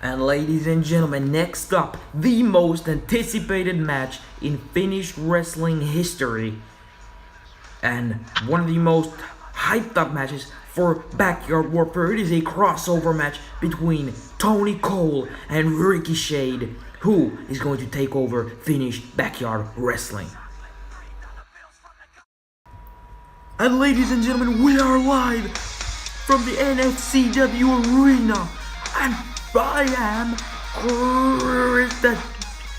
And ladies and gentlemen, next up, the most anticipated match in Finnish wrestling history. And one of the most hyped up matches for Backyard Warfare. It is a crossover match between Tony Cole and Ricochet, who is going to take over Finnish Backyard Wrestling. And ladies and gentlemen, we are live from the NFCW arena, and I am Chris the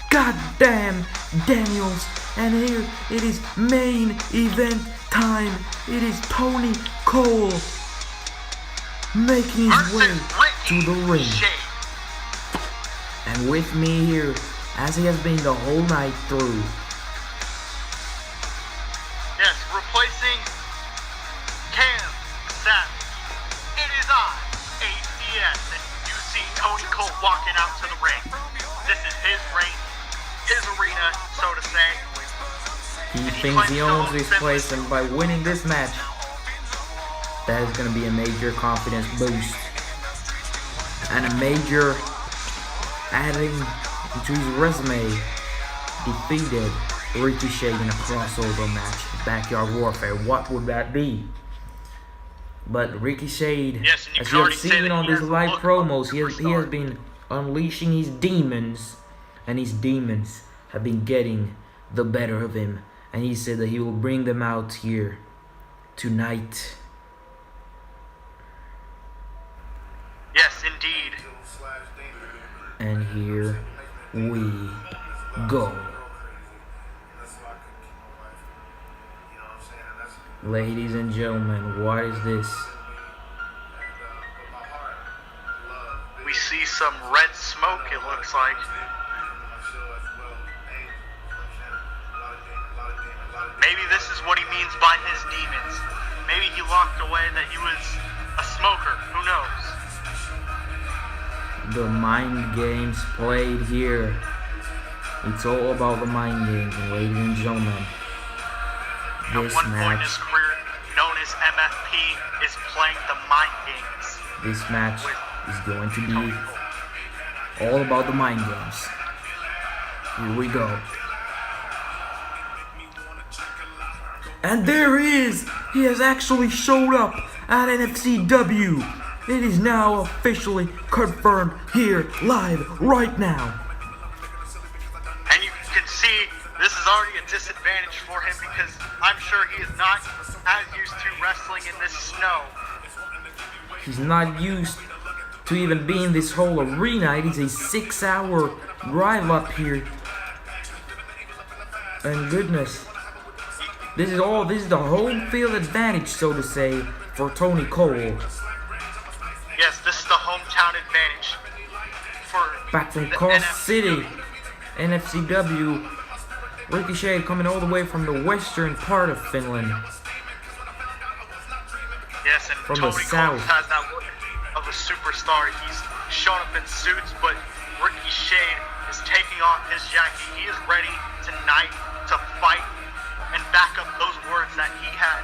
goddamn Daniels, and here it is main event time. It is Tony Cole making his way to the ring, and with me here, as he has been the whole night through. Yes, replacing Cam Savage. It is I, ACS, and you see Tony Cole walking out to the ring. This is his ring, his arena, so to say. He thinks he owns this place, and by winning this match, that is going to be a major confidence boost. And a major adding to his resume. Defeated Ricochet in a crossover match, Backyard Warfare. What would that be? But Ricochet, yes, as you have seen on these live promos, he has been unleashing his demons, and his demons have been getting the better of him. And he said that he will bring them out here tonight. Yes, indeed. And here we go. Ladies and gentlemen, what is this? We see some red smoke, it looks like. Maybe this is what he means by his demons. Maybe he locked away that he was a smoker. Who knows? The mind games played here. It's all about the mind games, ladies and gentlemen. This At one point in match, his career, known as MFP, is playing the mind games. this match is going to be all about the mind games. Here we go. And there he is! He has actually showed up at NFCW. It is now officially confirmed here, live, right now. And you can see this is already a disadvantage for him because I'm sure he is not as used to wrestling in this snow. He's not used to even being in this whole arena. It is a 6-hour drive up here. And goodness. This is the home field advantage, so to say, for Tony Cole. Yes, this is the hometown advantage for Back from Cross City, NFCW. Ricochet coming all the way from the western part of Finland. Yes, and from Tony the Cole south. has that look of a superstar. He's shown up in suits, but Ricochet is taking off his jacket. He is ready tonight to fight and back up those words that he had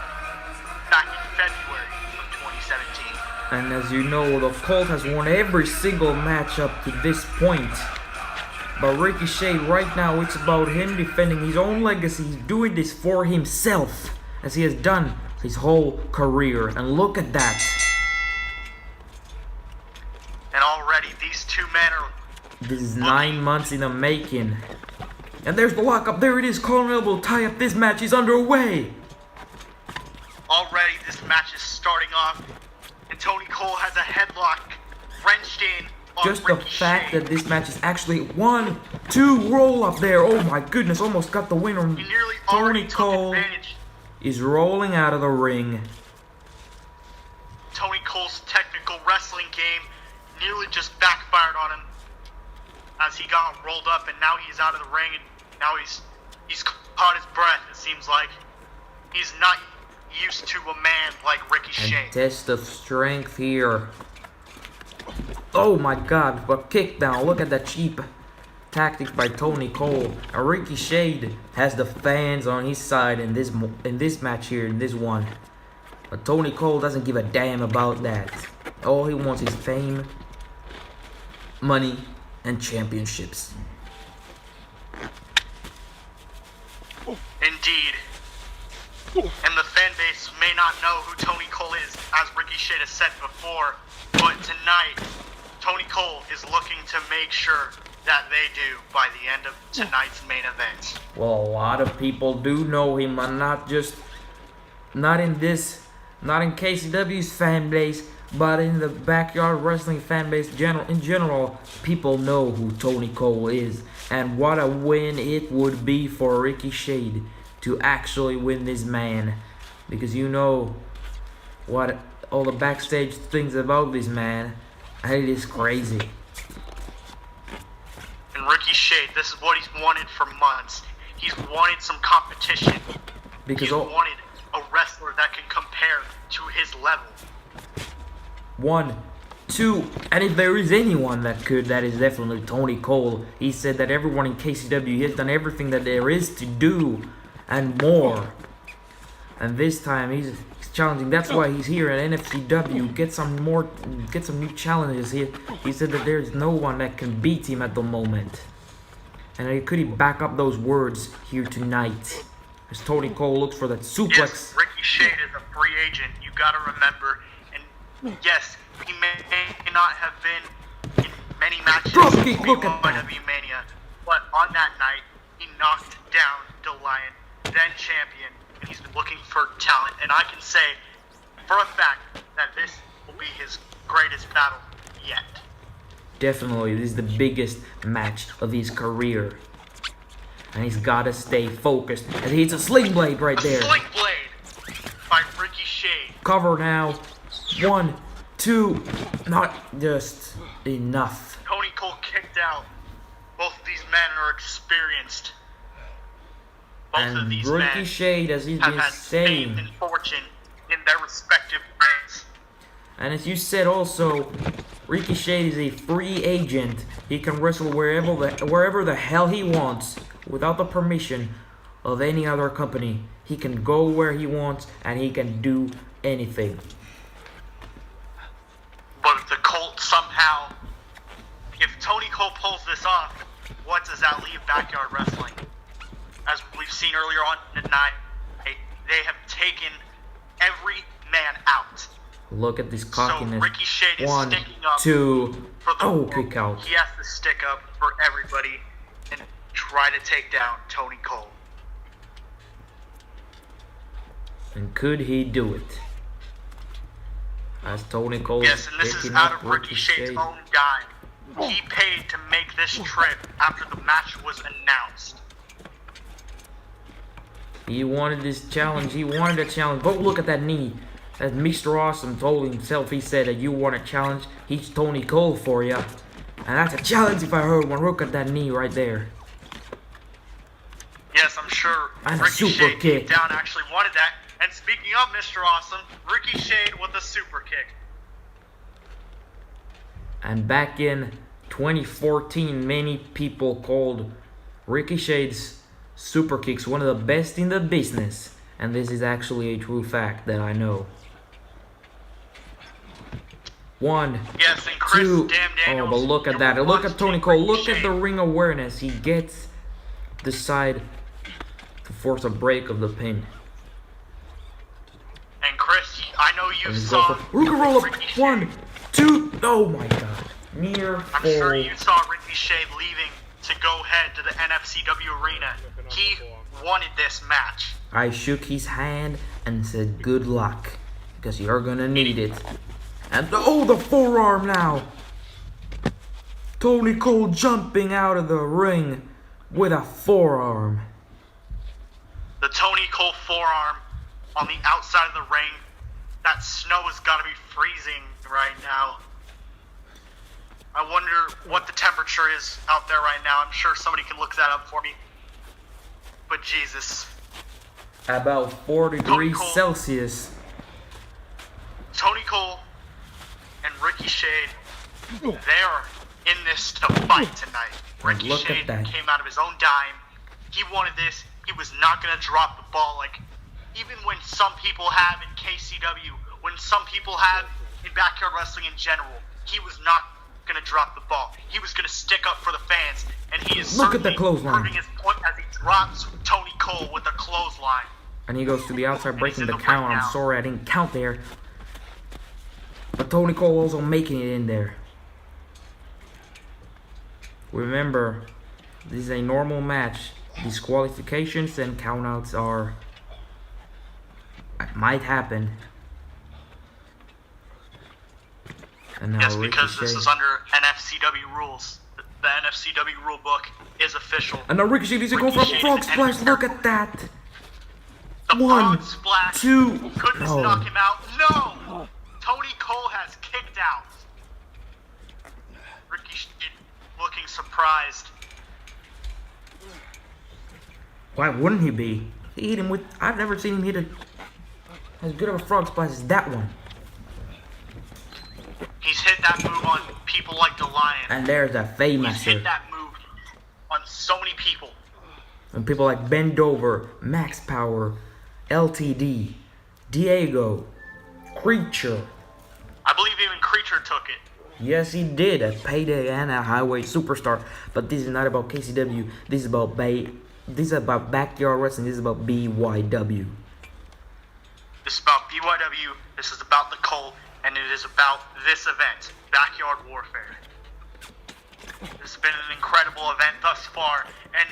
back in February of 2017. And as you know, the Colt has won every single match up to this point. But Ricochet right now, it's about him defending his own legacy. He's doing this for himself, as he has done his whole career. And look at that. And already these two men are... This is 9 months in the making. And there's the lockup. There it is. Colin Elbow tie up. This match is underway. Already this match is starting off. And Tony Cole has a headlock wrenched in on Just the Ricochet. fact that this match is actually 1-2 roll up there. Oh my goodness. Almost got the winner. He nearly Tony already took Cole advantage. is rolling out of the ring. Tony Cole's technical wrestling game nearly just backfired on him as he got rolled up, and now he's out of the ring, and now he's caught his breath. It seems like he's not used to a man like Ricochet. And test of strength here. Oh my god, but kick down. Look at that cheap tactics by Tony Cole. And Ricochet has the fans on his side in this match here, in this one. But Tony Cole doesn't give a damn about that. All he wants is fame money, and championships. Indeed. And the fan base may not know who Tony Cole is, as Ricochet has said before, but tonight, Tony Cole is looking to make sure that they do by the end of tonight's main event. Well, a lot of people do know him, and not in KCW's fan base, but in the backyard wrestling fan base in general, people know who Tony Cole is, and what a win it would be for Ricochet to actually win this man, because you know what all the backstage things about this man, and it is crazy. And Ricochet, this is what he's wanted for months. He's wanted some competition. Because he's wanted a wrestler that can compare to his level. 1, 2, and if there is anyone that could, that is definitely Tony Cole. He said that everyone in KCW has done everything that there is to do and more. And this time he's challenging. That's why he's here at NFCW. Get some new challenges here. He said that there's no one that can beat him at the moment. And could he back up those words here tonight? As Tony Cole looks for that suplex. Yes, Ricochet is a free agent. You gotta remember. And yes, he may not have been in many matches in Look at that. WWE Mania, but on that night, he knocked down the Lion, then champion, and he's been looking for talent. And I can say for a fact that this will be his greatest battle yet. Definitely, this is the biggest match of his career. And he's gotta stay focused. And he hits a sling blade right there. Sling blade by Ricochet. Cover now. 1, 2, not just enough. Tony Cole kicked out. Both of these men are experienced. Both of And these Ricochet, as he's men have been had saying, fame and fortune in their respective brands. and as you said also, Ricochet is a free agent. He can wrestle wherever the hell he wants, without the permission of any other company. He can go where he wants, and he can do anything. But if the Colt somehow, if Tony Cole pulls this off, what does that leave backyard wrestling? As we've seen earlier on tonight, they have taken every man out. Look at this cockiness. So Ricochet is 1, sticking up 2, for the world. kick out. He has to stick up for everybody and try to take down Tony Cole. And could he do it? As Tony Cole Yes, and this is picking out up of Ricochet's own dime. He paid to make this trip after the match was announced. He wanted this challenge. He wanted a challenge. But look at that knee. As Mr. Awesome told himself, he said that you want a challenge, he's Tony Cole for you. And that's a challenge if I heard one. Look at that knee right there. Yes, I'm sure And a Ricochet super deep kick. down actually wanted that. And speaking of Mr. Awesome, Ricochet with a super kick. And back in 2014, many people called Ricochet's super kicks one of the best in the business. And this is actually a true fact that I know. 1, Yes, and Chris 2, Damn Daniels. oh, but look at that. never Look once at Tony beat Cole. Look at the Ricochet. ring awareness. He gets the side to force a break of the pin. And Chris, I know you And he's saw going for Ruka roll up. Ricochet. 1, 2. Oh my god. Near I'm sure fall. you saw Ricochet leaving to go head to the NFCW arena. He wanted this match. I shook his hand and said good luck, because you're gonna need it. And oh, the forearm now. Tony Cole jumping out of the ring with a forearm. The Tony Cole forearm on the outside of the ring. That snow has got to be freezing right now. I wonder what the temperature is out there right now. I'm sure somebody can look that up for me. But Jesus. About 4 degrees Cole. Celsius. Tony Cole and Ricochet, they're in this to fight tonight. And look at Ricochet that. came out of his own dime. He wanted this. He was not going to drop the ball like even when some people have in KCW, when some people have in backyard wrestling in general. He was not gonna drop the ball. He was gonna stick up for the fans, and he is Look at the certainly clothesline. proving his point as he drops Tony Cole with a clothesline. And he goes to the outside, breaking in the the count. ring I'm now. sorry I didn't count there. But Tony Cole also making it in there. Remember, this is a normal match. Disqualifications and countouts might happen. And now Yes, because this Ricochet. is under NFCW rules. The NFCW rule book is official. And now Ricochet is going for a Ricochet frog is splash. entering. Look at that. The One, frog splash. 2. Could this No. knock him out? No! Tony Cole has kicked out. Ricochet looking surprised. Why wouldn't he be? He hit him with. I've never seen him hit as good of a frog splash as that one. He's hit that move on people like the Lion. And there's a He's famous. hit that move on so many people. And people like Bend Over, Max Power, LTD, Diego, Creature. I believe even Creature took it. Yes, he did at Payday and at Highway Superstar. But this is not about KCW. This is about This is about Backyard Wrestling. This is about BYW. This is about BYW. This is about the Cult, and it is about this event, Backyard Warfare. This has been an incredible event thus far, and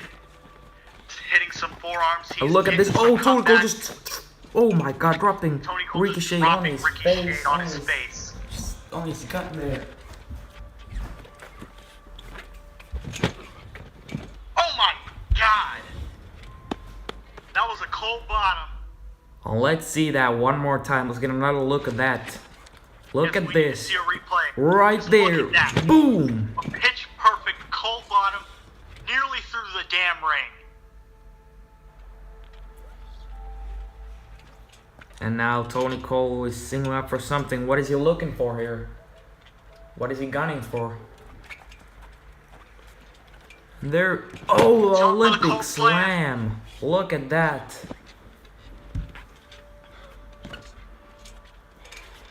hitting some forearms. And look at this. Oh, Tony Cole just. Oh my God, dropping Tony Cole Ricochet just on dropping his Ricochet face. on his face. On his gut there. Oh my God! That was a cold bottom. Oh, let's see that one more time. Let's get another look at that. Look Yes, at we need to this. see a replay. Right Just there. Look at that. Boom. A pitch perfect cold bottom, nearly through the damn ring. And now Tony Cole is singling up for something. What is he looking for here? What is he gunning for? There. Oh, the Jump for the Olympic Cole slam. Look at that.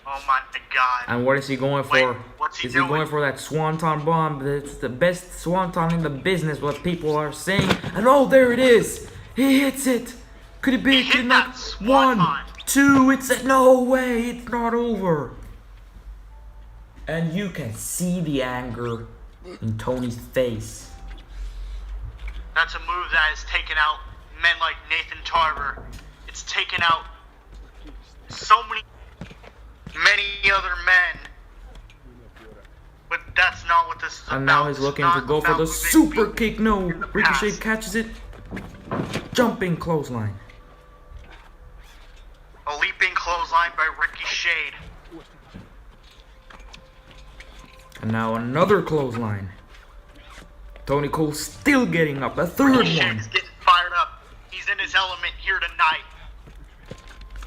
Oh my God. And what is he going for? Wait, what's he Is he going doing? for that swanton bomb? It's the best swanton in the business, what people are saying. And oh, there it is. He hits it. Could it be? He Could it hit not? that swanton. 1, 2. It's a no way. It's not over. And you can see the anger in Tony's face. That's a move that has taken out men like Nathan Tarver. It's taken out so many other men. But that's not what this is about. And now he's It's looking to not go for about the moving super feet kick. No. in the Ricochet past. catches it. Jumping clothesline. A leaping clothesline by Ricochet. And now another clothesline. Tony Cole still getting up. A third one. Ricochet's getting fired up. He's in his element here tonight.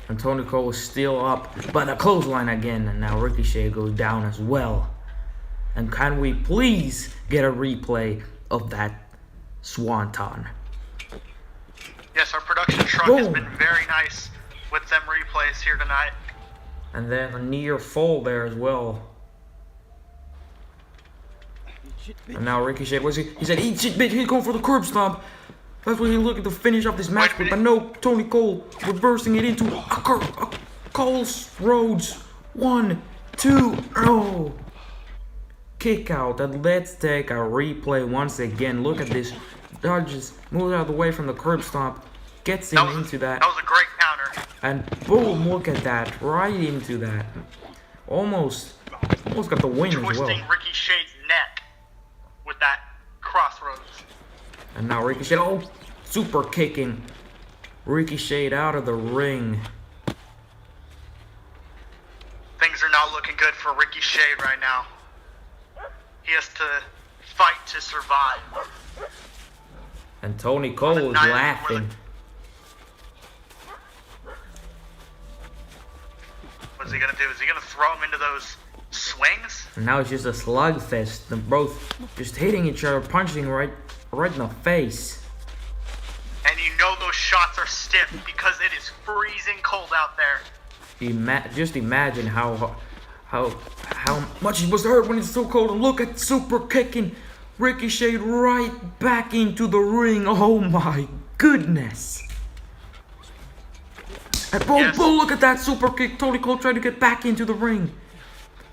And Tony Cole is still up. But a clothesline again. And now Ricochet goes down as well. And can we please get a replay of that swanton? Yes, our production truck has Boom. been very nice with them replays here tonight. And then a near fall there as well. And now Ricochet, what's he said, eat shit, bitch. He's going for the curb stomp. That's what he's looking to finish off this match with. But no, Tony Cole reversing it into a Cole's Rhodes. 1, 2, oh. Kick out. And let's take a replay once again. Look at this. Dodges, moves out of the way from the curb stomp. Gets him into that. That was a great counter. And boom, look at that. Right into that. Almost got the win as well. Twisting Ricochet's neck with that crossroads. And now Ricochet, oh, super kicking Ricochet out of the ring. Things are not looking good for Ricochet right now. He has to fight to survive. And Tony Cole is night laughing. What's he gonna do? Is he gonna throw him into those swings? And now it's just a slugfest. They're both just hitting each other, punching right in the face. And you know those shots are stiff because it is freezing cold out there. Just imagine how how much he was hurt when it's so cold. And look at super kicking Ricochet right back into the ring. Oh my goodness. And boom, boom, look at that super kick. Tony Cole tried to get back into the ring,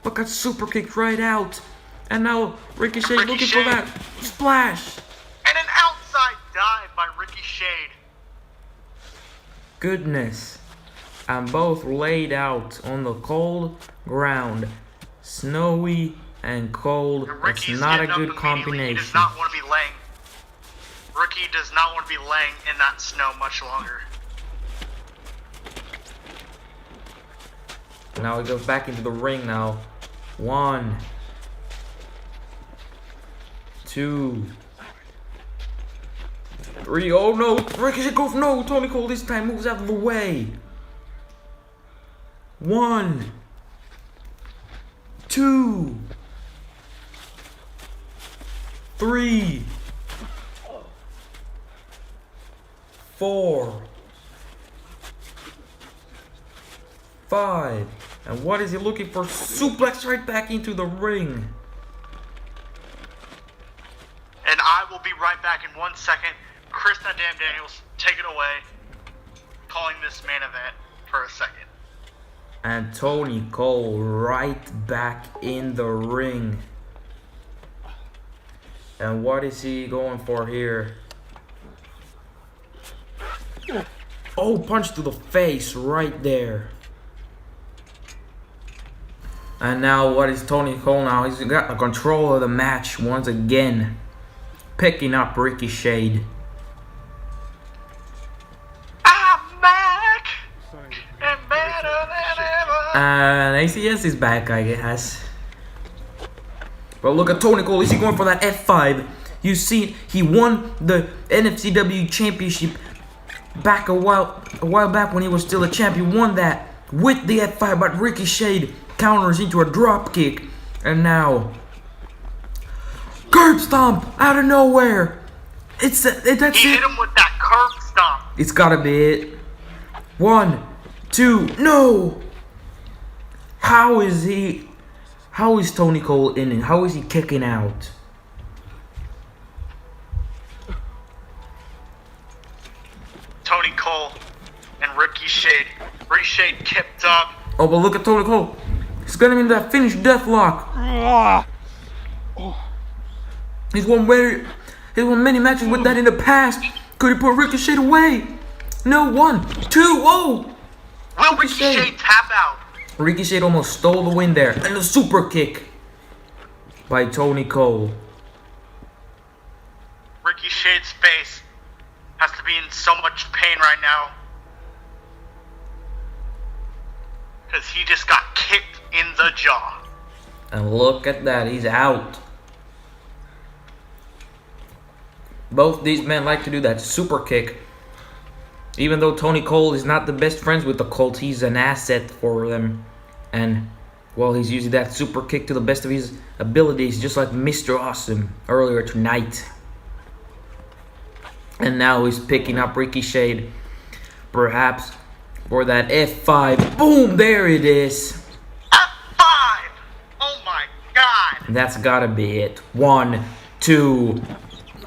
but got super kicked right out. And now Ricochet looking for that splash. And an outside dive by Ricochet. Goodness. And both laid out on the cold ground. Snowy and cold. It's not a good combination. He does not want to be laying. Ricky does not want to be laying in that snow much longer. Now he goes back into the ring now. 1, 2, 3. Oh no! Ricochet goes no! Tony Cole this time moves out of the way. 1, 2, 3, 4, 5. And what is he looking for? Suplex right back into the ring. And I will be right back in 1 second. Chris Damn Daniels, take it away. Calling this main event for a second. And Tony Cole right back in the ring. And what is he going for here? Oh, punch to the face right there. And now what is Tony Cole now? He's got the control of the match once again. Picking up Ricochet. I'm back! And better than ever! And ACS is back, I guess. But look at Tony Cole. Is he going for that F5? You see, he won the NFCW championship back a while back when he was still a champion. Won that with the F5, but Ricochet counters into a drop kick. And now curb stomp out of nowhere. That's He it. hit him with that curb stomp. It's gotta be it. 1, 2, no. How is Tony Cole in it? How is he kicking out? Tony Cole and Ricochet. Ricochet kept up. Oh, but look at Tony Cole. He's got him in that Finnish deathlock. He's won many matches with that in the past. Could he put Ricochet away? No, 1, 2, oh! Will Ricochet tap out? Ricochet almost stole the win there. And a super kick by Tony Cole. Ricochet's face has to be in so much pain right now. Because he just got kicked in the jaw. And look at that, he's out. Both these men like to do that super kick. Even though Tony Cole is not the best friends with the Colt, he's an asset for them. And, well, he's using that super kick to the best of his abilities, just like Mr. Awesome earlier tonight. And now he's picking up Ricochet, perhaps for that F5. Boom, there it is. F5! Oh my god! That's gotta be it. 1, 2.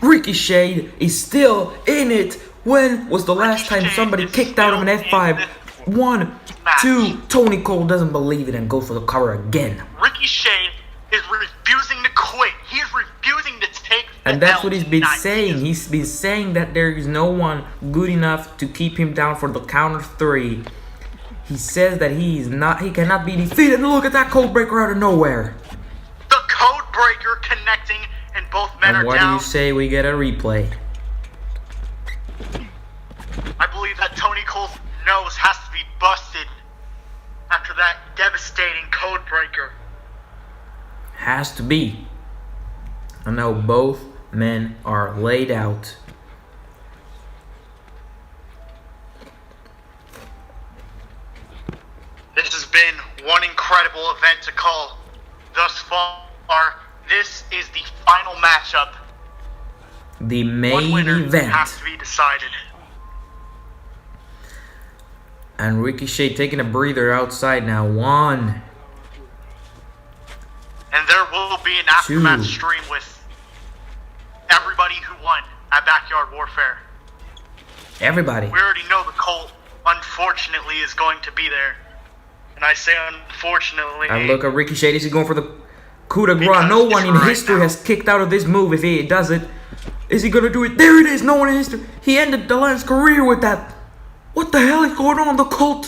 Ricochet is still in it. When was the last time somebody kicked out of an F5? 1, 2. Tony Cole doesn't believe it and goes for the cover again. Ricochet is refusing to quit. He's refusing to take the And that's L what he's been tonight. saying. He's been saying that there is no one good enough to keep him down for the counter 3. He says that he cannot be defeated. And look at that code breaker out of nowhere. The code breaker connecting, and both men And are what down. do you say we get a replay? I believe that Tony Cole's nose has to be busted after that devastating code breaker. Has to be. And now both men are laid out. This has been one incredible event to call thus far. This is the final matchup. The One main winner event. has to be decided. And Ricochet taking a breather outside now. 1, And there will be an aftermath stream with everybody who won at Backyard Warfare. Everybody. We already know the Colt, unfortunately, is going to be there. And I say unfortunately. And look at Ricochet. Is he going for the coup de grace? No one in history has kicked out of this move if he does it. Is he going to do it? There it is. No one in history. He ended the Lion's career with that. What the hell is going on? The Colt.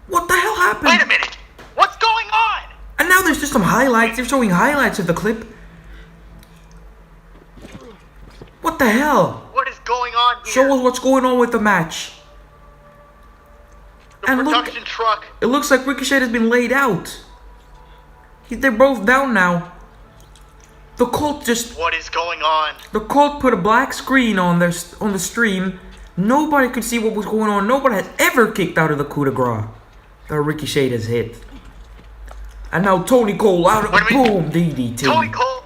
What the hell happened? Wait a minute. What's going on? And now there's just some highlights. They're showing highlights of the clip. What the hell? What is going on here? Show us what's going on with the match. The production truck. It looks like Ricochet has been laid out. They're both down now. The Colt just... What is going on? The Colt put a black screen on the stream. Nobody could see what was going on. Nobody has ever kicked out of the coup de grace that Ricochet has hit. And now Tony Cole out of boom DDT. Tony Cole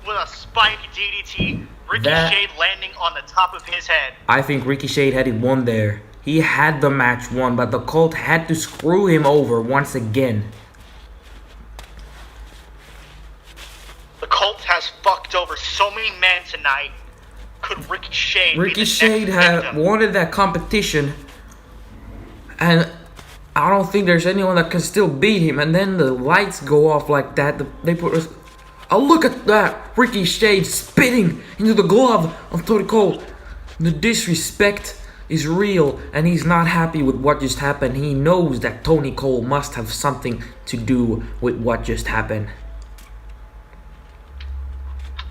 with a spike DDT. Ricochet landing on the top of his head. I think Ricochet had it won there. He had the match won, but the Colt had to screw him over once again. The Colt has fucked over so many men tonight. Could Ricochet Ricochet had wanted that competition, and I don't think there's anyone that can still beat him. And then the lights go off like that. They put us. Oh, look at that! Ricochet spitting into the glove of Tony Cole. The disrespect is real, and he's not happy with what just happened. He knows that Tony Cole must have something to do with what just happened.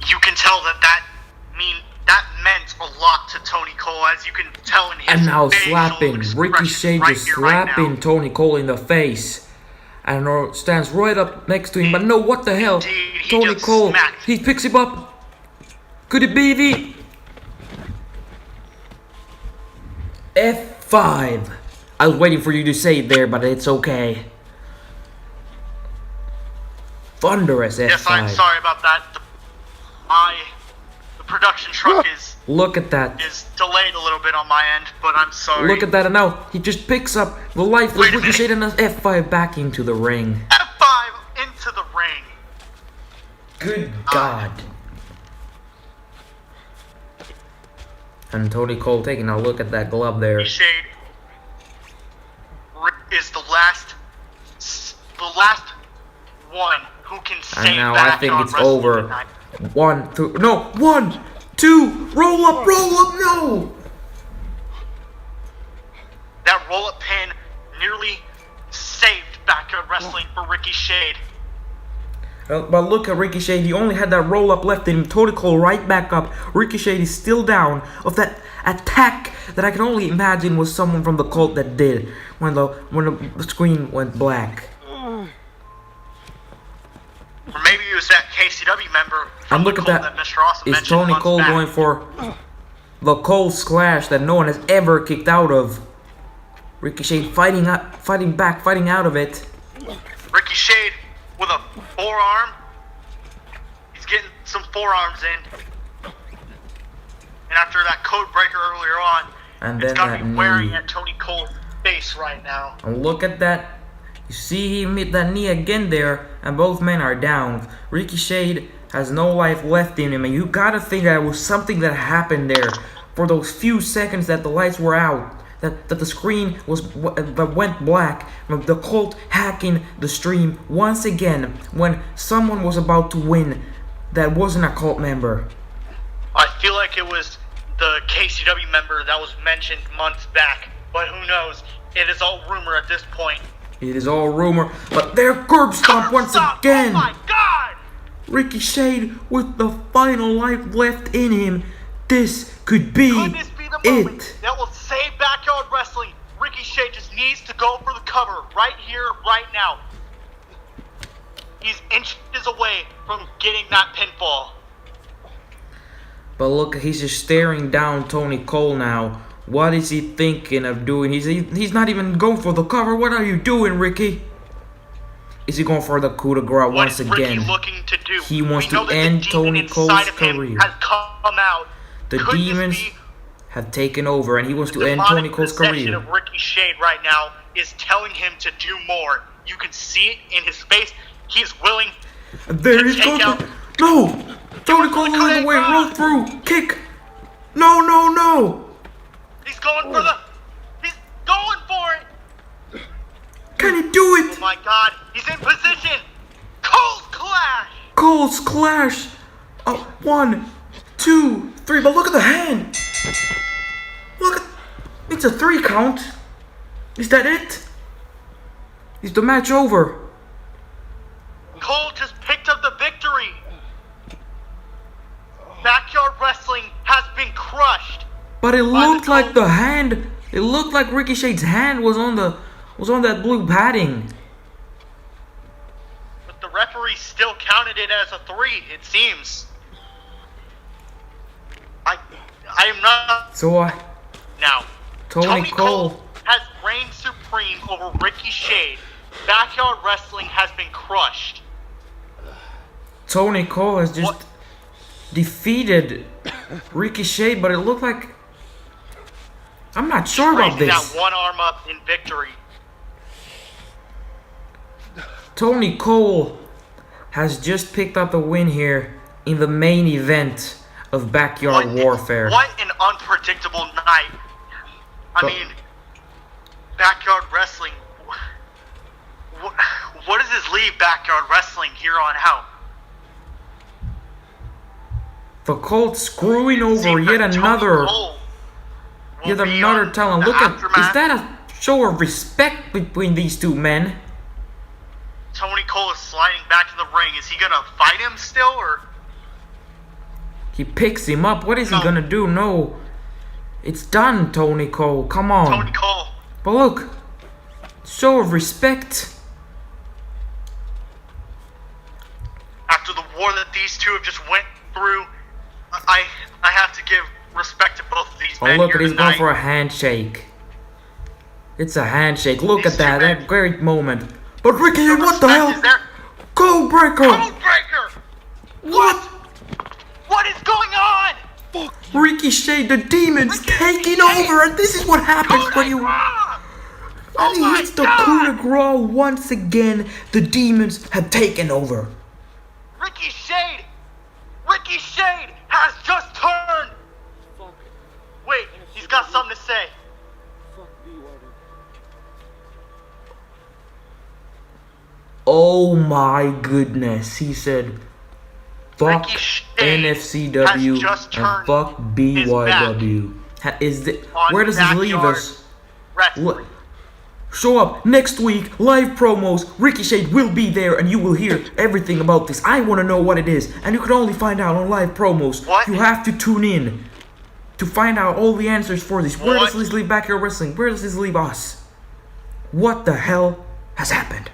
You can tell that meant a lot to Tony Cole, as you can tell in his and now facial slapping Ricochet, right just here, right slapping now. Tony Cole in the face. And stands right up next to him. But no, what the hell? Indeed, Tony Cole, smacked. he picks him up. Could it be the F5? I was waiting for you to say it there, but it's okay. Thunderous F5. Yes, I'm sorry about that. The production truck Look at that. is delayed a little bit on my end, but I'm sorry. Look at that, and now he just picks up the lifeless Ricochet and an F5 back into the ring. F5 into the ring. Good God. And Tony Cole taking a look at that glove there. Ricochet is the last one who can save And now back I think on it's wrestling over. tonight. 1, 2, no, 1, 2, roll up, no! That roll-up pin nearly saved Backyard Wrestling for Ricochet. But look at Ricochet, he only had that roll up left in him. Tony Cole right back up. Ricochet is still down of that attack that I can only imagine was someone from the Cult that did when the screen went black. Or maybe it was that KCW member from And look the at Cult that. Mr. Awesome Is mentioned Tony months Cole back. going for the Cole Splash that no one has ever kicked out of? Ricochet fighting out of it. Ricochet with a forearm. He's getting some forearms in. And after that code breaker earlier on, And it's then gonna that be wearing knee. at Tony Cole's face right now. And look at that. You see him hit that knee again there, and both men are down. Ricochet has no life left in him, and you gotta think that it was something that happened there for those few seconds that the lights were out, that the screen that went black, the Colt hacking the stream once again when someone was about to win that wasn't a Cult member. I feel like it was the KCW member that was mentioned months back, but who knows? It is all rumor at this point. It is all rumor, but they're curb stomp once Stop! again. Oh my God! Ricochet with the final life left in him. This could be Could this be the moment it. that will save Backyard Wrestling? Ricochet just needs to go for the cover right here, right now. He's inches away from getting that pinfall. But look, he's just staring down Tony Cole now. What is he thinking of doing? He's not even going for the cover. What are you doing, Ricky? Is he going for the coup de grace once What is again? Ricky looking to do? He wants We know to that end the demon Tony Cole's inside of him career. has come out. The Could this demons be have taken over, and he wants to end demonic Tony Cole's possession career. of Ricochet right now is telling him to do more. You can see it in his face. He's willing And there to he take goes. out. No! Tony Cole's leading the way. Roll through. Kick. No, no, no. He's going for the. He's going for it. Can he do Oh it? my God! He's in position. Cole's clash. Cole's clash. 1, 2, 3. But look at the hand. Look at. It's a 3 count. Is that it? Is the match over? Cole just picked up the victory. Backyard wrestling has been crushed. But it looked like the hand. It looked like Ricochet's hand was on that blue padding. But the referee still counted it as a 3, it seems. I am not So now. Tony Cole. has reigned supreme over Ricochet. Backyard wrestling has been crushed. Tony Cole has just What? defeated Ricochet, but it looked like I'm not sure about Raising this. that one arm up in victory. Tony Cole has just picked up the win here in the main event of Backyard Warfare. What an unpredictable night. I mean, Backyard wrestling. What does this leave Backyard wrestling here on out? The Colt screwing over Seems yet like Tony another Cole will be talent. on the Look at, aftermath. is that a show of respect between these two men? Tony Cole is sliding back to the ring. Is he gonna fight him still, or? He picks him up. What is he No. gonna do? No. It's done, Tony Cole. Come on. Tony Cole. But look. Show of respect. After the war that these two have just went through, I have to give respect to both of these Oh, men look here at he's going tonight. for a handshake. It's a handshake. Look These at that. two men- That great moment. But Ricky, The what the respect hell? is there. Code breaker. Codebreaker! What? What is going on? Ricochet, the demon's taking over, and this is what happens when you. Codebreaker! And he my hits the God! coup de grace once again. The demons have taken over. Ricky Shade has just turned. Wait, he's got something to say. Oh my goodness, he said, fuck Ricky Shade NFCW has just and turned fuck BYW. Where does this leave Backyard us? Wrestling. What? Show up next week, live promos. Ricochet will be there and you will hear everything about this. I want to know what it is, and you can only find out on live promos. What? You have to tune in to find out all the answers for this. Where does What? this leave Backyard Wrestling? Where does this leave us? What the hell has happened?